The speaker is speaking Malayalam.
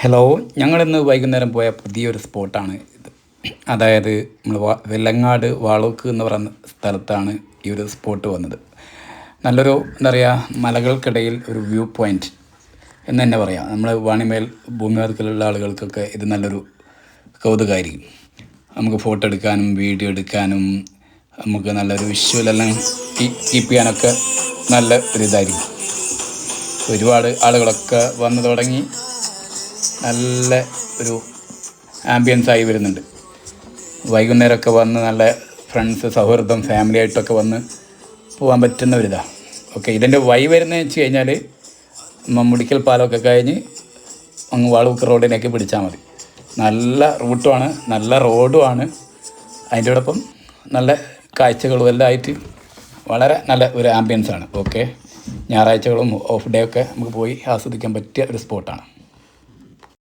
ഹലോ, ഞങ്ങളിന്ന് വൈകുന്നേരം പോയ പുതിയൊരു സ്പോട്ടാണ് ഇത്. അതായത് നമ്മൾ വെല്ലങ്ങാട് വാളൂക്ക് എന്ന് പറയുന്ന സ്ഥലത്താണ് ഈ ഒരു സ്പോട്ട് വന്നത്. നല്ലൊരു എന്താ പറയുക, മലകൾക്കിടയിൽ ഒരു വ്യൂ പോയിൻ്റ് എന്ന് തന്നെ പറയാം. നമ്മൾ വാണിമേൽ ഭൂമിവർക്കിലുള്ള ആളുകൾക്കൊക്കെ ഇത് നല്ലൊരു കൗതുകമായിരിക്കും. നമുക്ക് ഫോട്ടോ എടുക്കാനും വീഡിയോ എടുക്കാനും നമുക്ക് നല്ലൊരു വിഷ്വലെല്ലാം കീപ്പ് ചെയ്യാനൊക്കെ നല്ല ഒരു ഇതായിരിക്കും. ഒരുപാട് ആളുകളൊക്കെ വന്നു തുടങ്ങി. നല്ല ഒരു ആംബിയൻസ് ആയി വരുന്നുണ്ട്. വൈകുന്നേരമൊക്കെ വന്ന് നല്ല ഫ്രണ്ട്സ്, സൗഹൃദം, ഫാമിലി ആയിട്ടൊക്കെ വന്ന് പോകാൻ പറ്റുന്ന ഒരിതാണ്. ഓക്കെ, ഇതിൻ്റെ വരുന്നതെന്ന് വെച്ച് കഴിഞ്ഞാൽ മുടിക്കൽ പാലമൊക്കെ കഴിഞ്ഞ് അങ്ങ് വാളൂക്ക് റോഡിലേക്ക് പിടിച്ചാൽ മതി. നല്ല റൂട്ടുമാണ്, നല്ല റോഡുമാണ്. അതിൻ്റെയോടൊപ്പം നല്ല കാഴ്ചകളും എല്ലാം ആയിട്ട് വളരെ നല്ല ഒരു ആംബിയൻസാണ്. ഓക്കെ, ഞായറാഴ്ചകളും ഓഫ് ഡേ ഒക്കെ നമുക്ക് പോയി ആസ്വദിക്കാൻ പറ്റിയ ഒരു സ്പോട്ടാണ്.